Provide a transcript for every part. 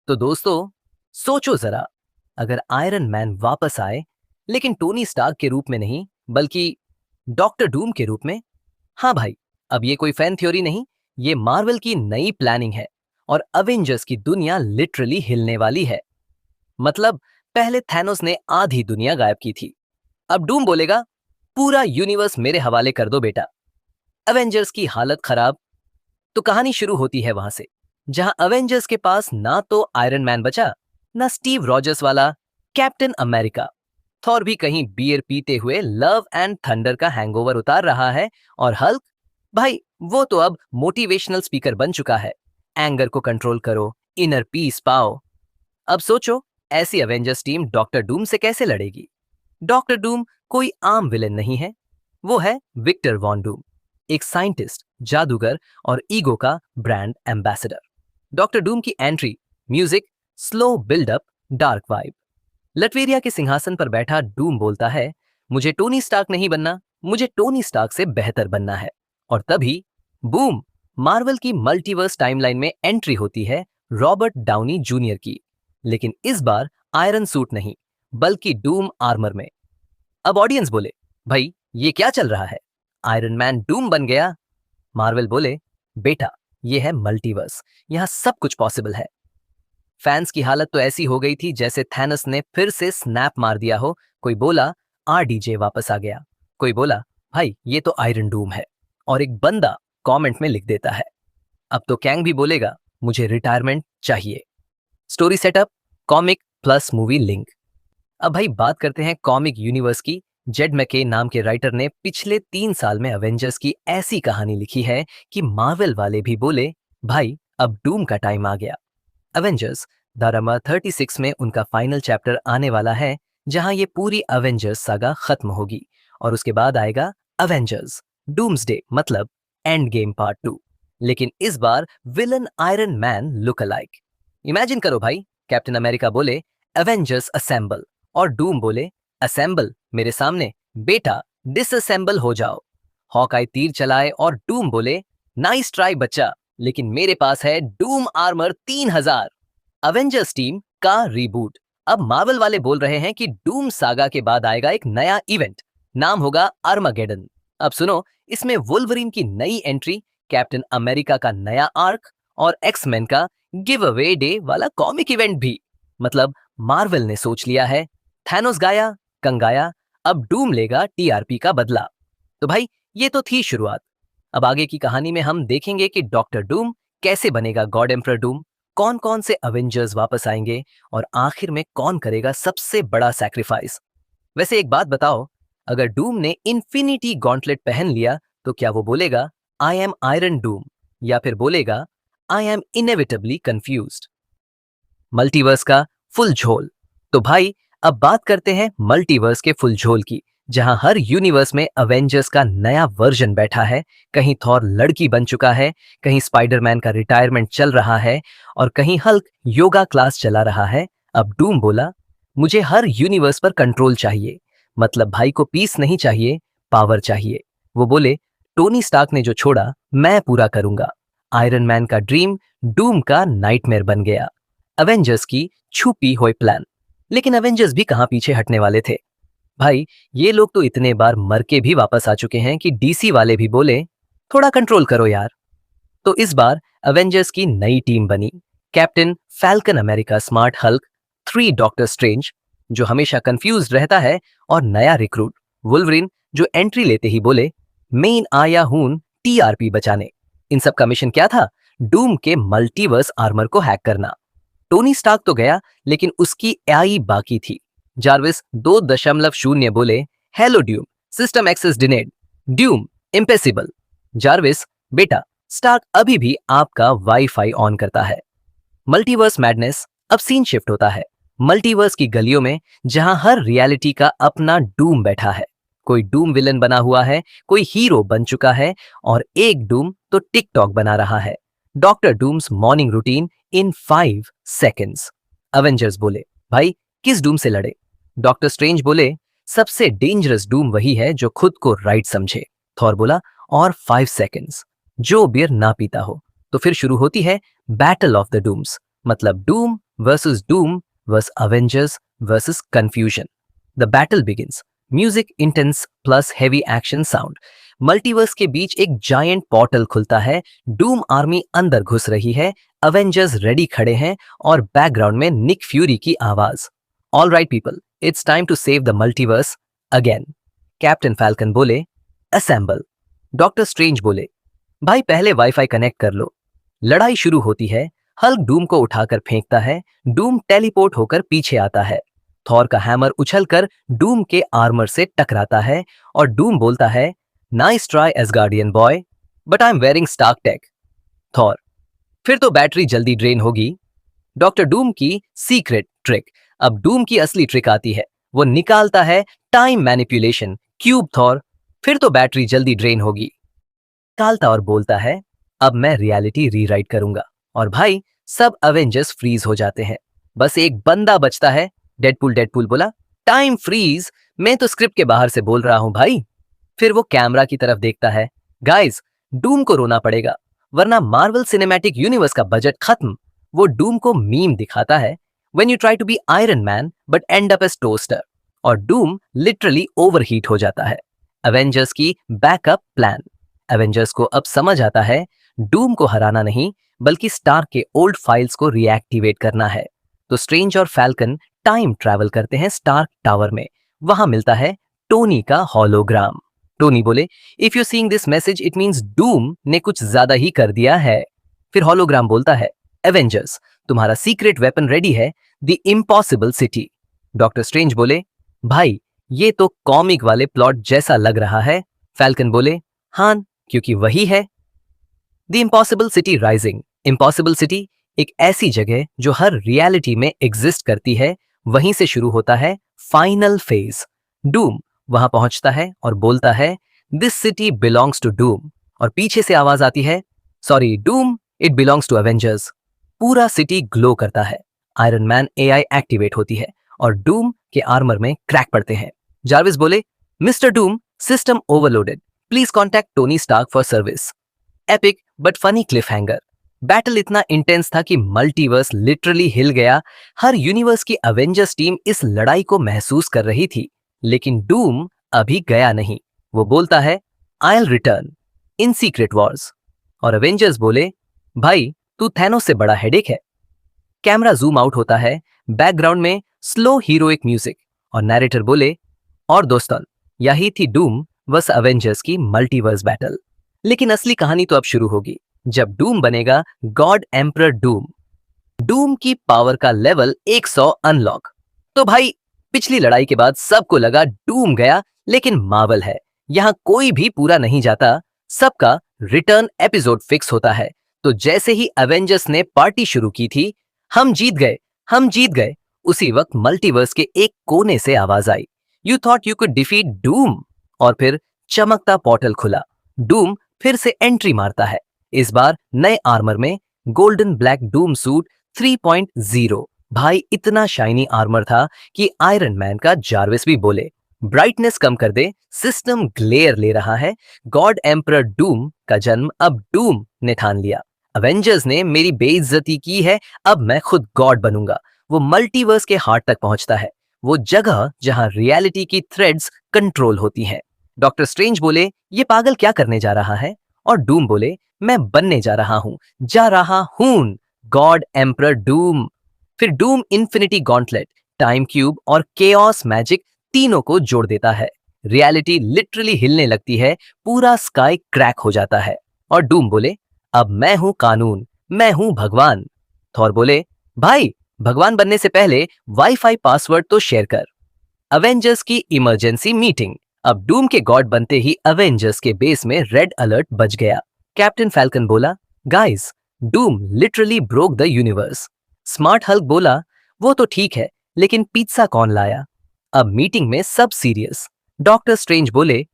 तो दोस्तों, सोचो जरा, अगर आयरन मैन वापस आए, लेकिन टोनी स्टार्क के रूप में नहीं, बल्कि डॉक्टर डूम के रूप में। हाँ भाई, अब ये कोई फैन थ्योरी नहीं, ये मार्वल की नई प्लानिंग है और अवेंजर्स की दुनिया लिटरली हिलने वाली है। मतलब, पहले थैनोस ने आधी दुनिया गायब की थी, अब डूम बोलेगा पूरा यूनिवर्स मेरे हवाले कर दो बेटा। अवेंजर्स की हालत खराब। तो कहानी शुरू होती है वहां से, जहां अवेंजर्स के पास ना तो आयरन मैन बचा, ना स्टीव रॉजर्स वाला कैप्टन अमेरिका। थॉर भी कहीं बियर पीते हुए लव एंड थंडर का हैंगओवर उतार रहा है, और हल्क, भाई वो तो अब मोटिवेशनल स्पीकर बन चुका है। एंगर को कंट्रोल करो, इनर पीस पाओ। अब सोचो, ऐसी अवेंजर्स टीम डॉक्टर डूम से कैसे लड़ेगी? डॉक्टर डूम कोई आम विलेन नहीं है, वो है विक्टर वॉन डूम, एक साइंटिस्ट, जादूगर और ईगो का ब्रांड एम्बेसडर। डॉक्टर डूम की entry, music, slow buildup, dark vibe. Latveria के सिंहासन पर बैठा डूम बोलता है, मुझे टोनी स्टार्क नहीं बनना, मुझे टोनी स्टार्क से बेहतर बनना है। और तभी बूम, मार्वल की मल्टीवर्स टाइमलाइन में एंट्री होती है रॉबर्ट डाउनी जूनियर की। लेकिन इस बार आयरन सूट नहीं, बल्कि डूम आर्मर में। अब ऑडियंस बोले, भाई ये क्या चल रहा है? आयरन मैन डूम बन गया। मार्वल बोले, बेटा ये है मल्टीवर्स, यहां सब कुछ पॉसिबल है। फैंस की हालत तो ऐसी हो गई थी जैसे थैनस ने फिर से स्नैप मार दिया हो। कोई बोला आरडीजे वापस आ गया, कोई बोला भाई ये तो आयरन डूम है, और एक बंदा कमेंट में लिख देता है, अब तो कैंग भी बोलेगा मुझे रिटायरमेंट चाहिए। Story setup, comic plus movie link. अब भाई बात करते हैं कॉमिक यूनिवर्स की। जेड मैके नाम के राइटर ने पिछले 3 साल में अवेंजर्स की ऐसी कहानी लिखी है कि मार्वल वाले भी बोले, भाई अब डूम का टाइम आ गया। अवेंजर्स दारामा 36 में उनका फाइनल चैप्टर आने वाला है, जहां ये पूरी अवेंजर्स सागा खत्म होगी, और उसके बाद आएगा अवेंजर्स डूम्सडे, मतलब एंड गेम पार्ट 2। लेकिन इस बार villain Iron Man look alike. Imagine करो भाई, कैप्टन अमेरिका बोले अवेंजर्स असेंबल, और डूम बोले असेंबल मेरे सामने, बेटा डिसअसेंबल हो जाओ। हॉकाई तीर चलाए और डूम बोले नाइस ट्राई बच्चा, लेकिन मेरे पास है डूम आर्मर 3000। अवेंजर्स टीम का रीबूट। अब मार्वल वाले बोल रहे हैं कि डूम सागा के बाद आएगा एक नया इवेंट, नाम होगा आर्मागेडन। अब सुनो, इसमें वुल्वरीन की नई एंट्री, कैप्टन अमेरिका का नया आर्क, और एक्समैन का गिव अवे डे वाला कॉमिक इवेंट भी। मतलब मार्वल ने सोच लिया है, थैनोस गाया, कंगाया, अब डूम लेगा टीआरपी का बदला। तो भाई ये तो थी शुरुआत। अब आगे की कहानी में हम देखेंगे कि डॉक्टर डूम कैसे बनेगा गॉड एम्परर डूम, कौन कौन से अवेंजर्स वापस आएंगे, और आखिर में कौन करेगा सबसे बड़ा सैक्रिफाइस। वैसे एक बात बताओ, अगर डूम ने इन्फिनिटी गॉन्टलेट पहन लिया, तो क्या वो बोलेगा आई एम आयरन डूम, या फिर बोलेगा I am inevitably confused? Multiverse का फुल झोल। तो भाई अब बात करते हैं मल्टीवर्स के फुल झोल की, जहां हर यूनिवर्स में अवेंजर्स का नया वर्जन बैठा है। कहीं थॉर लड़की बन चुका है, कहीं स्पाइडरमैन का रिटायरमेंट चल रहा है, और कहीं हल्क योगा क्लास चला रहा है। अब डूम बोला, मुझे हर यूनिवर्स पर कंट्रोल चाहिए। मतलब भाई को पीस नहीं चाहिए, पावर चाहिए। वो बोले टोनी स्टार्क ने जो छोड़ा मैं पूरा करूंगा। आयरन मैन का ड्रीम डूम का नाइटमेयर बन गया। अवेंजर्स की छुपी हुई प्लान। लेकिन अवेंजर्स भी कहां पीछे हटने वाले थे? भाई ये लोग तो इतने बार मर के भी वापस आ चुके हैं कि डीसी वाले भी बोले थोड़ा कंट्रोल करो यार। तो इस बार अवेंजर्स की नई टीम बनी। Captain falcon America smart Hulk, 3 doctor strange जो हमेशा कंफ्यूज रहता है, और नया रिक्रूट वुल्वरीन जो एंट्री लेते ही बोले मेन आया हूं टीआरपी बचाने। इन सब का मिशन क्या था? डूम के मल्टीवर्स आर्मर को हैक करना। टोनी स्टार्क तो गया, लेकिन उसकी एआई बाकी थी। जार्विस 2.0 बोले hello Doom, system access denied. Doom impossible. Jarvis, बेटा स्टार्क अभी भी आपका वाईफाई ऑन करता है। Multiverse madness. अब सीन शिफ्ट होता है मल्टीवर्स की गलियों में, जहां हर रियलिटी का अपना डूम बैठा है। कोई डूम विलन बना हुआ है, कोई हीरो बन चुका है, और एक डूम तो टिकटॉक बना रहा है। डॉक्टर डूम्स मॉर्निंग रूटीन इन 5 सेकेंड्स। अवेंजर्स बोले भाई किस डूम से लड़े? डॉक्टर स्ट्रेंज बोले सबसे डेंजरस डूम वही है जो खुद को राइट समझे। थॉर बोला और 5 सेकेंड्स, जो बियर ना पीता हो। तो फिर शुरू होती है बैटल ऑफ द डूम्स, मतलब Doom versus Doom versus Avengers versus confusion. The battle begins. Music intense plus heavy action sound. Multiverse के बीच एक जायंट पोर्टल खुलता है, डूम आर्मी अंदर घुस रही है, अवेंजर्स रेडी खड़े हैं और बैकग्राउंड में निक फ्यूरी की आवाज. All right people, it's time to save the multiverse again. Captain Falcon बोले, असेंबल. डॉक्टर स्ट्रेंज बोले, भाई पहले वाईफाई कनेक्ट कर लो. लड़ाई शुरू होती है. हल्क डूम को उठाकर फेंकता है. डूम टेलीपोर्ट होकर पीछे आता है. थॉर का हैमर उछलकर डूम के आर्मर से टकराता है और डूम बोलता है, nice try Asgardian boy, but I am wearing Stark tech. Thor, फिर तो बैटरी जल्दी ड्रेन होगी. डॉक्टर डूम की सीक्रेट ट्रिक. अब डूम की असली ट्रिक आती है. वो निकालता है टाइम मैनिपुलेशन. क्यूब थॉर, फिर तो बैटरी जल्दी ड्रेन होगी. निकालता और बोलता है, अब मैं रियलिटी रीराइट करूंगा. और भाई सब अवेंजर्स फ्रीज हो जाते हैं. बस एक बंदा बचता है. डेडपूल बोला, टाइम फ्रीज, मैं तो स्क्रिप्ट के बाहर से बोल रहा हूं भाई. फिर वो कैमरा की तरफ देखता है. गाइस, डूम को रोना पड़ेगा, वरना मार्वल सिनेमैटिक यूनिवर्स का बजट खत्म. वो डूम को मीम दिखाता है, when you try to be Iron Man but end up as toaster. और डूम लिटरली ओवरहीट हो जाता है. अवेंजर्स की बैकअप प्लान. अवेंजर्स को अब समझ आता है, डूम को हराना नहीं बल्कि स्टार्क के ओल्ड फाइल्स को रीएक्टिवेट करना है. तो स्ट्रेंज और फैल्कन टाइम ट्रैवल करते हैं स्टार्क टावर में. वहां मिलता है टोनी का होलोग्राम. टोनी बोले, if you seeing this message it means Doom ने कुछ ज्यादा ही कर दिया है. फिर होलोग्राम बोलता है, एवेंजर्स, तुम्हारा सीक्रेट वेपन रेडी है, the impossible city. Doctor Strange बोले, भाई ये तो कॉमिक वाले प्लॉट जैसा लग रहा है. फैल्कन बोले, हाँ, क्योंकि वही है. The impossible city rising. Impossible city एक ऐसी जगह जो हर रियलिटी में एग्जिस्ट करती है. वहीं से शुरू होता है फाइनल फेज. डूम वहां पहुंचता है और बोलता है, this city belongs to Doom. और पीछे से आवाज आती है, sorry Doom, it belongs to Avengers. पूरा सिटी ग्लो करता है. आयरन मैन एआई एक्टिवेट होती है और डूम के आर्मर में क्रैक पड़ते हैं. जार्विस बोले, mister Doom, system overloaded, please contact Tony Stark for service. Epic but funny cliffhanger. Battle इतना इंटेंस था कि मल्टीवर्स लिटरली हिल गया. हर यूनिवर्स की अवेंजर्स टीम इस लड़ाई को महसूस कर रही थी. लेकिन डूम अभी गया नहीं. वो बोलता है, I will return in secret Wars. और अवेंजर्स बोले, भाई तू थैनोस से बड़ा हेडेक है. कैमरा जूम आउट होता है. बैकग्राउंड में स्लो हीरोइक म्यूजिक और नैरेटर बोले, और दोस्तों, यही थी डूम वर्स अवेंजर्स की मल्टीवर्स बैटल. लेकिन असली कहानी तो अब शुरू होगी जब डूम बनेगा गॉड एम्परर डूम. डूम की पावर का लेवल 100 अनलॉक. तो भाई पिछली लड़ाई के बाद सबको लगा डूम गया, लेकिन मार्वल है, यहां कोई भी पूरा नहीं जाता. सबका रिटर्न एपिसोड फिक्स होता है. तो जैसे ही अवेंजर्स ने पार्टी शुरू की थी, हम जीत गए, हम जीत गए, उसी वक्त मल्टीवर्स के एक कोने से आवाज आई, you thought you could defeat Doom. और फिर चमकता पोर्टल खुला. डूम फिर से एंट्री मारता है. इस बार नए आर्मर में, गोल्डन ब्लैक डूम सूट 3.0. भाई इतना शाइनी आर्मर था कि आयरन मैन का जार्विस भी बोले, ब्राइटनेस कम कर दे, सिस्टम ग्लेयर ले रहा है. गॉड एम्परर डूम का जन्म अब डूम ने ठान लिया. अवेंजर्स ने मेरी बेइज्जती की है, अब मैं खुद गॉड बनूंगा. वो मल्टीवर्स के हार्ट तक पहुंचता है, वो जगह जहां रियलिटी की थ्रेड्स कंट्रोल होती हैं. डॉक्टर स्ट्रेंज बोले, ये पागल क्या करने जा रहा है. और डूम बोले, मैं बनने जा रहा हूं गॉड एम्परर डूम. फिर Doom infinity gauntlet, time cube और केओस मैजिक तीनों को जोड़ देता है. रियलिटी लिटरली हिलने लगती है, पूरा स्काई क्रैक हो जाता है. और डूम बोले, अब मैं हूं कानून, मैं हूं भगवान. थॉर बोले, भाई भगवान बनने से पहले वाईफाई पासवर्ड तो शेयर कर. अवेंजर्स की इमरजेंसी मीटिंग. अब डूम के गॉड बनते ही अवेंजर्स के बेस में रेड अलर्ट बज गया. कैप्टन फैल्कन बोला, guys, Doom literally broke the universe. Smart Hulk बोला, वो तो ठीक है, लेकिन पिज्जा कौन लाया. अब मीटिंग में सब सीरियस. डॉक्टर स्ट्रेंज बोले,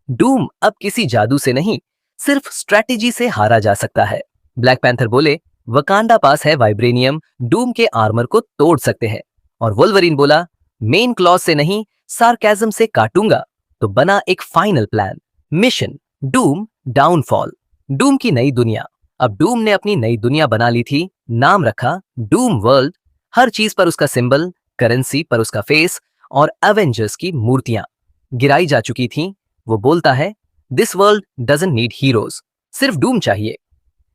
डूम अब किसी जादू से नहीं, सिर्फ स्ट्रैटेजी से हारा जा सकता है. ब्लैक पैंथर बोले, वकांडा पास है वाइब्रेनियम, डूम के आर्मर को तोड़ सकते हैं. और वोल्वरीन बोला, मेन क्लॉज से नहीं, सार्केज्म से काटूंगा. तो बना एक final plan, mission Doom downfall. Doom की नई दुनिया. अब डूम ने अपनी नई दुनिया बना ली थी, नाम रखा डूम वर्ल्ड. हर चीज पर उसका सिंबल, करेंसी पर उसका फेस और एवेंजर्स की मूर्तियां गिराई जा चुकी थीं। वो बोलता है, this world doesn't need heroes, सिर्फ डूम चाहिए।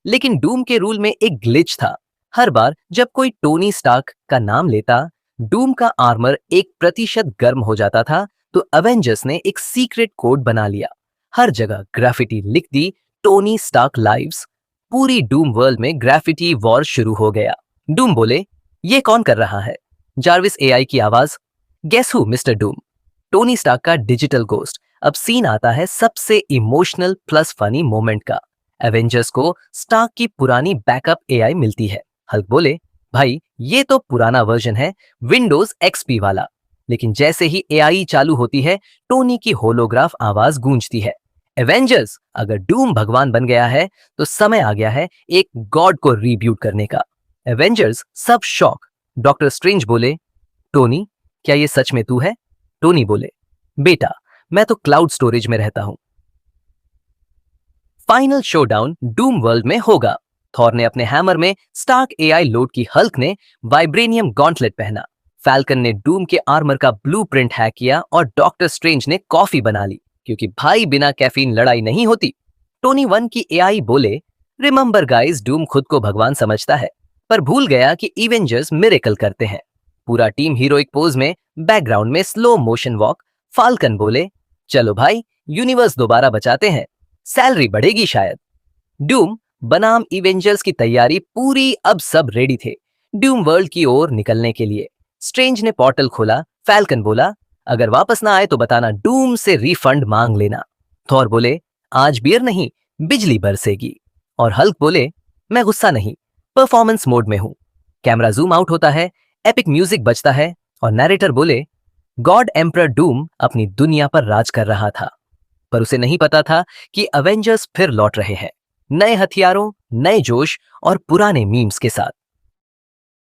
लेकिन डूम के रूल में एक ग्लिच था। हर बार जब कोई टोनी स्टार्क का नाम लेता, डूम का आर्मर 1% गर्म हो जाता था। तो एवेंजर्स ने एक सीक्रेट कोड बना लिया। हर जगह ग्राफिटी लिख दी, टोनी स्टार्क लाइव्स। पूरी डूम वर्ल्ड में ग्राफिटी वॉर शुरू हो गया। डूम बोले, ये कौन कर रहा है? जार्विस एआई की आवाज, guess who mister Doom? Tony Stark का डिजिटल गोस्ट। अब सीन आता है सबसे इमोशनल प्लस फनी मोमेंट का। एवेंजर्स को स्टार्क की पुरानी बैकअप एआई मिलती है। हल्क बोले, भाई ये तो पुराना वर्जन है, विंडोज एक्सपी वाला। लेकिन जैसे ही एआई चालू होती है, टोनी की होलोग्राफ आवाज गूंजती है, एवेंजर्स, अगर डूम भगवान बन गया है तो समय आ गया है एक गॉड को रीब्यूट करने का। एवेंजर्स सब शॉक। डॉक्टर स्ट्रेंज बोले, टोनी क्या ये सच में तू है? टोनी बोले, बेटा मैं तो क्लाउड स्टोरेज में रहता हूं। फाइनल शोडाउन डूम वर्ल्ड में होगा। थॉर ने अपने हैमर में स्टार्क एआई लोड की, हल्क ने वाइब्रेनियम गॉन्टलेट पहना, फैल्कन ने डूम के आर्मर का ब्लूप्रिंट हैक किया और डॉक्टर स्ट्रेंज ने कॉफी बना ली, क्योंकि भाई बिना कैफीन लड़ाई नहीं होती। टोनी 1 की एआई बोले, रिमेंबर गाइस, डूम खुद को भगवान समझता है पर भूल गया कि इवेंजर्स मिरेकल करते हैं। पूरा टीम हीरोइक पोज में, बैकग्राउंड में स्लो मोशन वॉक। फाल्कन बोले, चलो भाई यूनिवर्स दोबारा बचाते हैं, सैलरी बढ़ेगी शायद। डूम बनाम इवेंजर्स की तैयारी पूरी, अब सब रेडी थे डूम वर्ल्ड की ओर निकलने के लिए। स्ट्रेंज ने पोर्टल खोला। फैल्कन बोला, अगर वापस ना आए तो बताना, डूम से रिफंड मांग लेना। थॉर बोले, आज बियर नहीं, बिजली बरसेगी। और हल्क बोले, मैं गुस्सा नहीं, परफॉर्मेंस मोड में हूं। कैमरा जूम आउट होता है, एपिक म्यूजिक बजता है और नैरेटर बोले, गॉड एम्परर डूम अपनी दुनिया पर राज कर रहा था, पर उसे नहीं पता था कि अवेंजर्स फिर लौट रहे हैं, नए हथियारों, नए जोश और पुराने मीम्स के साथ।